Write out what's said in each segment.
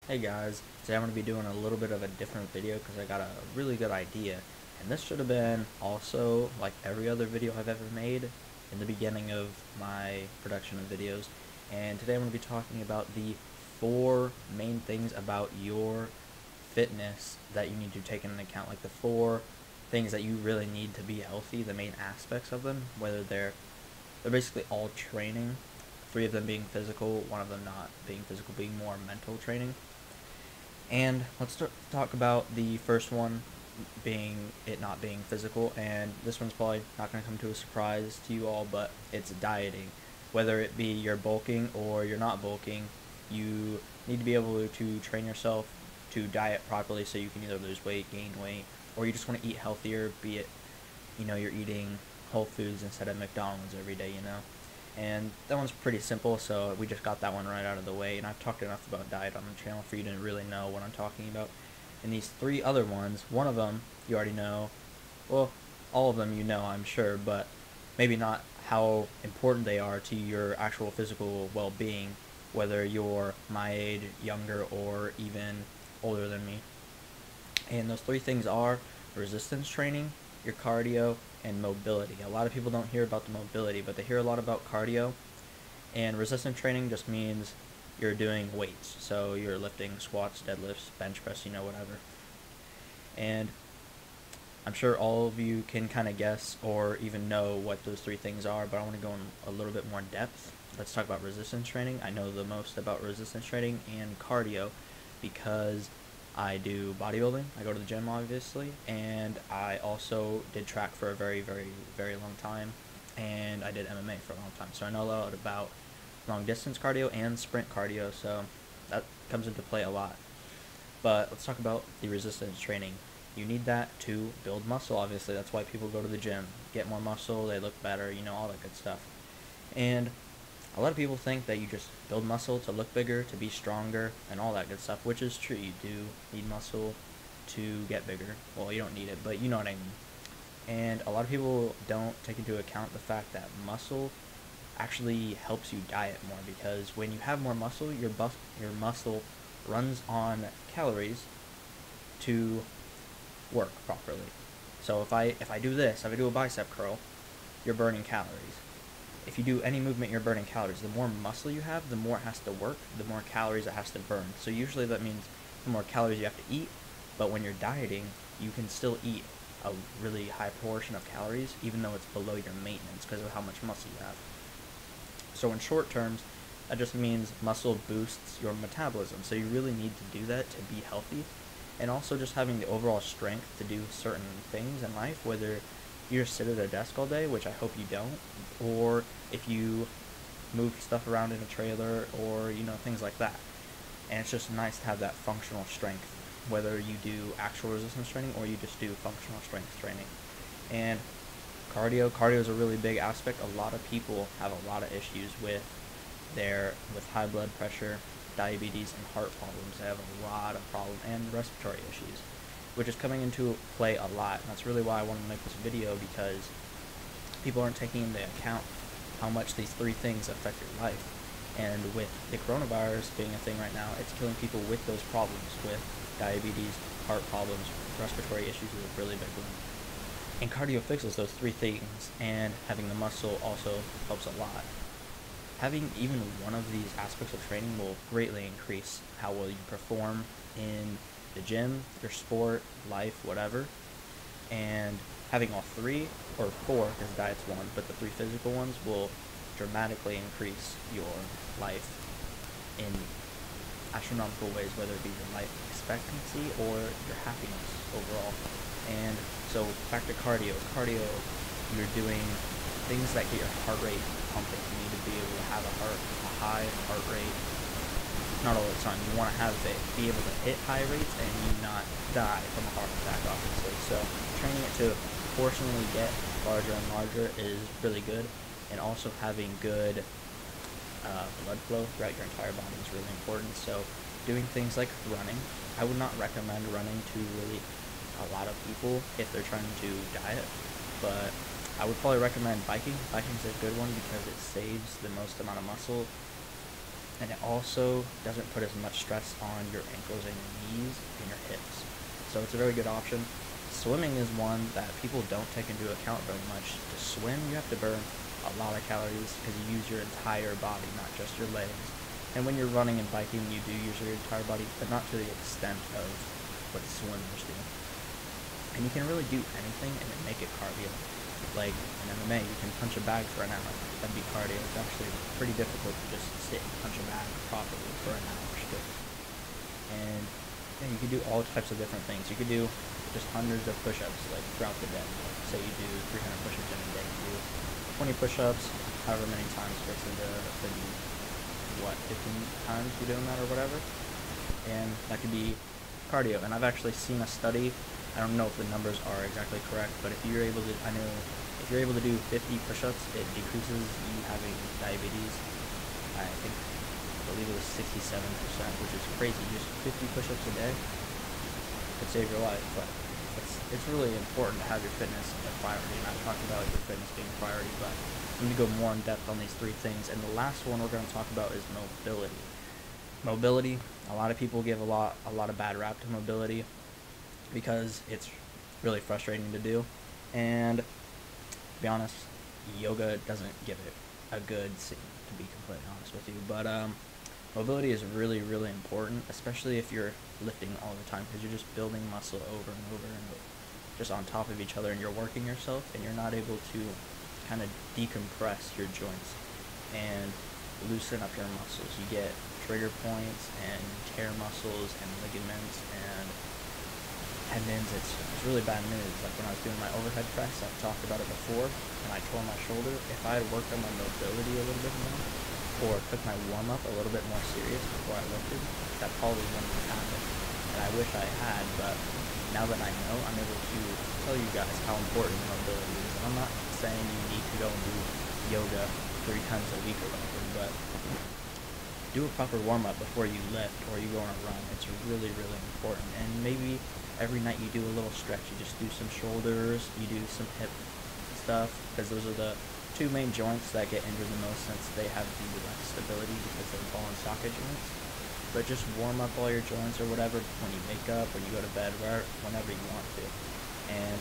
Hey guys, today I'm going to be doing a little bit of a different video because I got a really good idea. And this should have been also like every other video I've ever made in the beginning of my production of videos. And today I'm going to be talking about the 4 main things about your fitness that you need to take into account. Like the 4 things that you really need to be healthy, the main aspects of them, whether they're basically all training. 3 of them being physical, 1 of them not being physical, being more mental training. And let's talk about the first one, being it not being physical. And this one's probably not going to come to a surprise to you all, but it's dieting. Whether it be you're bulking or you're not bulking, you need to be able to train yourself to diet properly so you can either lose weight, gain weight, or you just want to eat healthier, be it, you're eating Whole Foods instead of McDonald's every day, And that one's pretty simple, so we just got that one right out of the way. And I've talked enough about diet on the channel for you to really know what I'm talking about. And these 3 other ones, one of them you already know. Well, all of them you know, I'm sure, but maybe not how important they are to your actual physical well-being, whether you're my age, younger, or even older than me. And those 3 things are resistance training, your cardio, and mobility. A lot of people don't hear about the mobility, but they hear a lot about cardio. And resistance training just means you're doing weights. So you're lifting squats, deadlifts, bench press, whatever. And I'm sure all of you can kind of guess or even know what those 3 things are, but I want to go in a little bit more depth. Let's talk about resistance training. I know the most about resistance training and cardio because I do bodybuilding. I go to the gym, obviously, and I also did track for a very, very, very long time, and I did MMA for a long time. So I know a lot about long distance cardio and sprint cardio, so that comes into play a lot. But let's talk about the resistance training. You need that to build muscle, obviously. That's why people go to the gym. Get more muscle, they look better, all that good stuff. And a lot of people think that you just build muscle to look bigger, to be stronger, and all that good stuff, which is true. You do need muscle to get bigger. Well, you don't need it, but you know what I mean. And a lot of people don't take into account the fact that muscle actually helps you diet more, because when you have more muscle, your muscle runs on calories to work properly. So if I do this, if I do a bicep curl, you're burning calories. If you do any movement, you're burning calories. The more muscle you have, the more it has to work, the more calories it has to burn. So usually that means the more calories you have to eat, but when you're dieting, you can still eat a really high proportion of calories, even though it's below your maintenance because of how much muscle you have. So in short terms, that just means muscle boosts your metabolism. So you really need to do that to be healthy. And also just having the overall strength to do certain things in life, whether you just sit at a desk all day, which I hope you don't, or if you move stuff around in a trailer, or things like that. And it's just nice to have that functional strength, whether you do actual resistance training or you just do functional strength training. And cardio is a really big aspect. A lot of people have a lot of issues with high blood pressure, diabetes, and heart problems. They have a lot of problems, and respiratory issues, which is coming into play a lot. And that's really why I wanted to make this video, because people aren't taking into account how much these 3 things affect your life. And with the coronavirus being a thing right now, it's killing people with those problems, with diabetes, heart problems, respiratory issues is a really big one. And cardio fixes those 3 things, and having the muscle also helps a lot. Having even one of these aspects of training will greatly increase how well you perform in the gym, your sport, life, whatever. And having all 3, or 4, because diet's 1, but the 3 physical ones will dramatically increase your life in astronomical ways, whether it be your life expectancy or your happiness overall. And so back to cardio. Cardio, you're doing things that get your heart rate pumping. You need to be able to have a high heart rate. Not all the time. You want to be able to hit high rates and you not die from a heart attack, obviously. So training it to proportionally get larger and larger is really good. And also having good blood flow throughout your entire body is really important. So doing things like running, I would not recommend running to really a lot of people if they're trying to diet, but I would probably recommend biking. Biking is a good one because it saves the most amount of muscle and it also doesn't put as much stress on your ankles and your knees and your hips. So it's a very good option. Swimming is one that people don't take into account very much. To swim, you have to burn a lot of calories because you use your entire body, not just your legs. And when you're running and biking, you do use your entire body, but not to the extent of what swimmers do. And you can really do anything and then make it cardio. Like in MMA, you can punch a bag for an hour. That'd be cardio. It's actually pretty difficult to just sit and punch a bag properly for an hour straight. And yeah, you could do all types of different things. You could do just hundreds of push-ups like throughout the day. Say you do 300 push-ups in a day. You do 20 push-ups, however many times fits into the 15 times you're doing that or whatever. And that could be cardio. And I've actually seen a study. I don't know if the numbers are exactly correct, but if you're able to, if you're able to do 50 push-ups, it decreases you having diabetes. I believe it was 67%, which is crazy. Just 50 push-ups a day could save your life, but it's really important to have your fitness a priority. And I've talked about your fitness being a priority, but I'm going to go more in depth on these three things. And the last one we're going to talk about is mobility. Mobility, a lot of people give a lot of bad rap to mobility because it's really frustrating to do. And to be honest, yoga doesn't give it a good scene, to be completely honest with you. But mobility is really, really important, especially if you're lifting all the time, because you're just building muscle over and over and over, just on top of each other, and you're working yourself, and you're not able to kind of decompress your joints and loosen up your muscles. You get trigger points and tear muscles and ligaments and tendons. It's really bad news. Like when I was doing my overhead press, I've talked about it before, and I tore my shoulder. If I had worked on my mobility a little bit more, or took my warm-up a little bit more serious before I lifted, that probably wouldn't have happened. And I wish I had, but now that I know, I'm able to tell you guys how important mobility is. And I'm not saying you need to go and do yoga 3 times a week or whatever, but do a proper warm-up before you lift or you go on a run. It's really, really important. And maybe every night you do a little stretch. You just do some shoulders, you do some hip stuff, because those are the 2 main joints that get injured the most, since they have the less stability because they're ball and socket joints. But just warm up all your joints or whatever when you wake up, when you go to bed, whenever you want to. And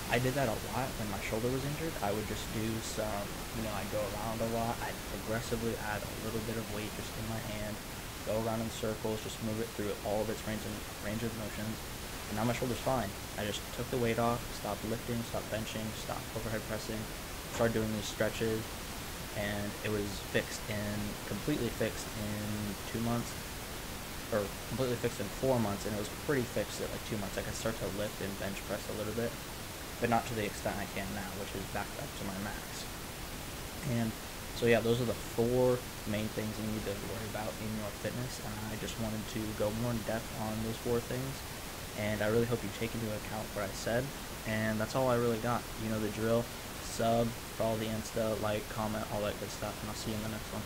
I did that a lot when my shoulder was injured. I would just do some, I'd go around a lot. I'd progressively add a little bit of weight just in my hand, go around in circles, just move it through all of its range of motions. And now my shoulder's fine. I just took the weight off, stopped lifting, stopped benching, stopped overhead pressing, started doing these stretches, and it was completely fixed in 2 months, or completely fixed in 4 months, and it was pretty fixed at like 2 months. I could start to lift and bench press a little bit, but not to the extent I can now, which is back up to my max. And so yeah, those are the 4 main things you need to worry about in your fitness, and I just wanted to go more in depth on those 4 things, and I really hope you take into account what I said. And that's all I really got. You know the drill. Sub, follow the Insta, like, comment, all that good stuff, and I'll see you in the next one.